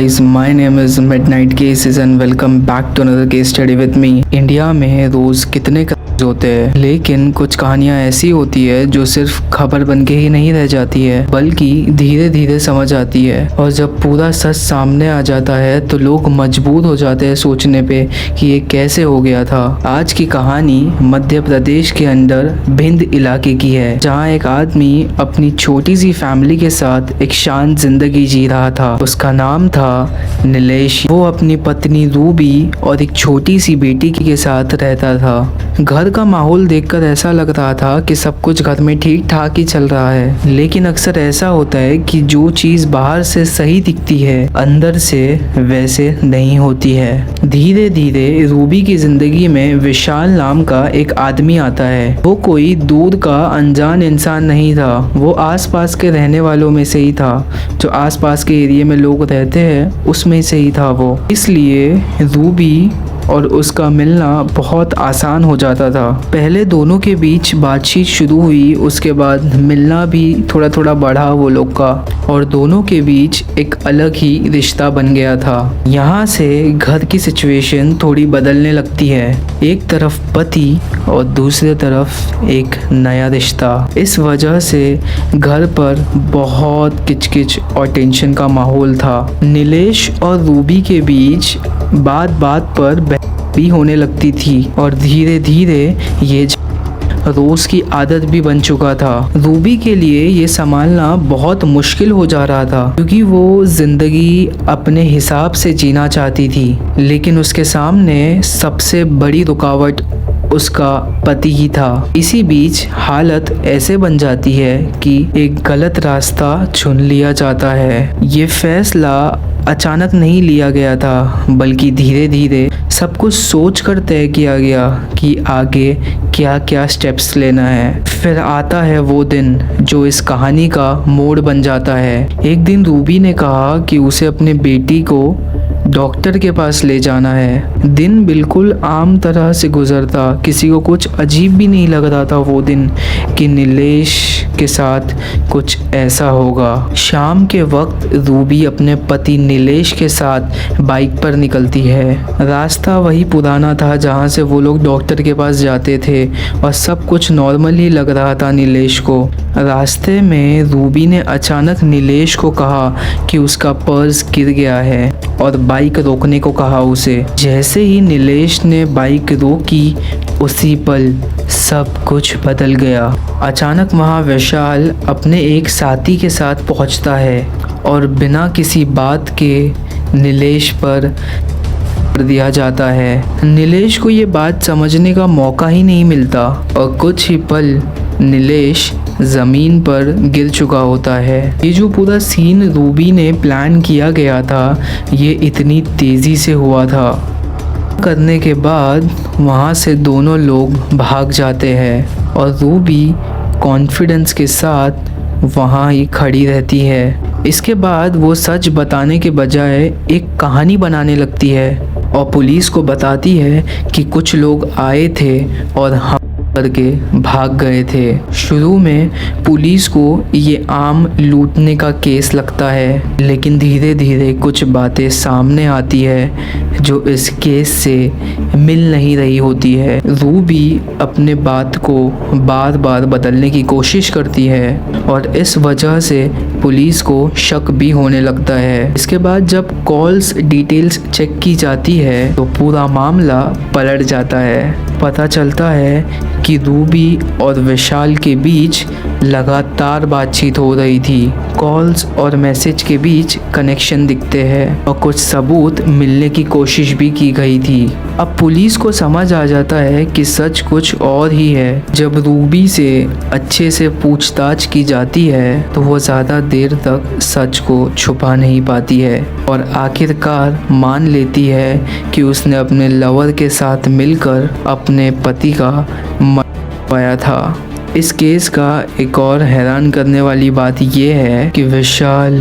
guys, my name is Midnight Cases and welcome back to another case study with me। India में रोज कितने case होते हैं, लेकिन कुछ कहानियां ऐसी होती है जो सिर्फ खबर बन के ही नहीं रह जाती है बल्कि धीरे धीरे समझ आती है, और जब पूरा सच सामने आ जाता है तो लोग मजबूर हो जाते हैं सोचने पे कि ये कैसे हो गया था। आज की कहानी मध्य प्रदेश के अंदर भिंड इलाके की है, जहाँ एक आदमी अपनी छोटी सी फैमिली के साथ एक शांत जिंदगी जी रहा था। उसका नाम था नीलेश। वो अपनी पत्नी रूबी और एक छोटी सी बेटी के साथ रहता था। घर का माहौल देखकर ऐसा लग रहा था कि सब कुछ घर में ठीक ठाक ही चल रहा है, लेकिन अक्सर ऐसा होता है कि जो चीज बाहर से सही दिखती है अंदर से वैसे नहीं होती है। धीरे धीरे रूबी की जिंदगी में विशाल नाम का एक आदमी आता है। वो कोई दूर का अनजान इंसान नहीं था, वो आसपास के रहने वालों में से ही था। जो आसपास के एरिया में लोग रहते हैं उसमें से ही था वो, इसलिए रूबी और उसका मिलना बहुत आसान हो जाता था। पहले दोनों के बीच बातचीत शुरू हुई, उसके बाद मिलना भी थोड़ा थोड़ा बढ़ा वो लोग का, और दोनों के बीच एक अलग ही रिश्ता बन गया था। यहाँ से घर की सिचुएशन थोड़ी बदलने लगती है। एक तरफ पति और दूसरी तरफ एक नया रिश्ता। इस वजह से घर पर बहुत किचकिच और टेंशन का माहौल था। नीलेश और रूबी के बीच बात बात पर भी होने लगती थी और धीरे धीरे ये रोज की आदत भी बन चुका था। रूबी के लिए ये संभालना बहुत मुश्किल हो जा रहा था, क्योंकि वो जिंदगी अपने हिसाब से जीना चाहती थी, लेकिन उसके सामने सबसे बड़ी रुकावट उसका पति ही था। इसी बीच हालत ऐसे बन जाती है कि एक गलत रास्ता चुन लिया जाता है। ये फैसला अचानक नहीं लिया गया था, बल्कि धीरे धीरे सब कुछ सोच कर तय किया गया कि आगे क्या क्या स्टेप्स लेना है। फिर आता है वो दिन जो इस कहानी का मोड़ बन जाता है। एक दिन रूबी ने कहा कि उसे अपने बेटी को डॉक्टर के पास ले जाना है। दिन बिल्कुल आम तरह से गुजरता, किसी को कुछ अजीब भी नहीं लग रहा था वो दिन कि नीलेश के साथ कुछ ऐसा होगा। शाम के वक्त रूबी अपने पति नीलेश के साथ बाइक पर निकलती है। रास्ता वही पुराना था जहाँ से वो लोग डॉक्टर के पास जाते थे, और सब कुछ नॉर्मल ही लग रहा था नीलेश को। रास्ते में रूबी ने अचानक नीलेश को कहा कि उसका पर्स गिर गया है और बाइक रोकने को कहा उसे। जैसे ही नीलेश ने बाइक रोकी, उसी पल सब कुछ बदल गया। अचानक वहाँ विशाल अपने एक साथी के साथ पहुँचता है और बिना किसी बात के नीलेश पर दिया जाता है। नीलेश को ये बात समझने का मौका ही नहीं मिलता, और कुछ ही पल नीलेश ज़मीन पर गिर चुका होता है। ये जो पूरा सीन रूबी ने प्लान किया गया था, ये इतनी तेज़ी से हुआ था। करने के बाद वहाँ से दोनों लोग भाग जाते हैं और रूबी कॉन्फिडेंस के साथ वहाँ ही खड़ी रहती है। इसके बाद वो सच बताने के बजाय एक कहानी बनाने लगती है और पुलिस को बताती है कि कुछ लोग आए थे और हम करके भाग गए थे। शुरू में पुलिस को ये आम लूटने का केस लगता है, लेकिन धीरे धीरे कुछ बातें सामने आती है जो इस केस से मिल नहीं रही होती है। रूबी अपने बात को बार बार बदलने की कोशिश करती है और इस वजह से पुलिस को शक भी होने लगता है। इसके बाद जब कॉल्स डिटेल्स चेक की जाती है तो पूरा मामला पलट जाता है। पता चलता है कि रूबी और विशाल के बीच लगातार बातचीत हो रही थी। कॉल्स और मैसेज के बीच कनेक्शन दिखते हैं और कुछ सबूत मिलने की कोशिश भी की गई थी। अब पुलिस को समझ आ जाता है कि सच कुछ और ही है। जब रूबी से अच्छे से पूछताछ की जाती है तो वो ज़्यादा देर तक सच को छुपा नहीं पाती है और आखिरकार मान लेती है कि उसने अपने लवर के साथ मिलकर अपने पति का पाया था। इस केस का एक और हैरान करने वाली बात यह है कि विशाल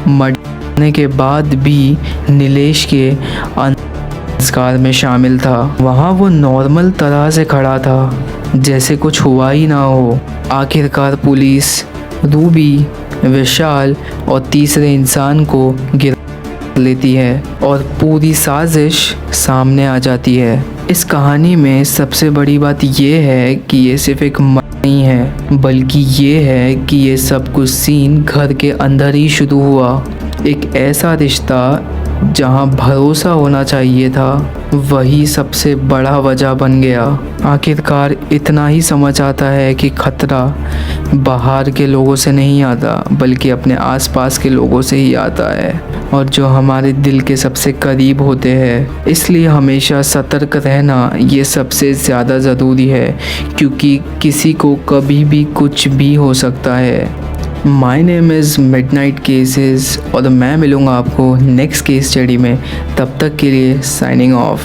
मरने के बाद भी नीलेश के संस्कार में शामिल था। वहाँ वो नॉर्मल तरह से खड़ा था, जैसे कुछ हुआ ही ना हो। आखिरकार पुलिस रूबी, विशाल और तीसरे इंसान को गिरफ्तार लेती है और पूरी साजिश सामने आ जाती है। इस कहानी में सबसे बड़ी बात ये है कि ये सिर्फ एक नहीं है, बल्कि ये है कि ये सब कुछ सीन घर के अंदर ही शुरू हुआ। एक ऐसा रिश्ता जहाँ भरोसा होना चाहिए था, वही सबसे बड़ा वजह बन गया। आखिरकार इतना ही समझ आता है कि खतरा बाहर के लोगों से नहीं आता, बल्कि अपने आसपास के लोगों से ही आता है, और जो हमारे दिल के सबसे करीब होते हैं। इसलिए हमेशा सतर्क रहना ये सबसे ज़्यादा ज़रूरी है, क्योंकि किसी को कभी भी कुछ भी हो सकता है। My name is midnight cases और मैं मिलूँगा आपको नेक्स्ट केस स्टडी में। तब तक के लिए साइनिंग ऑफ।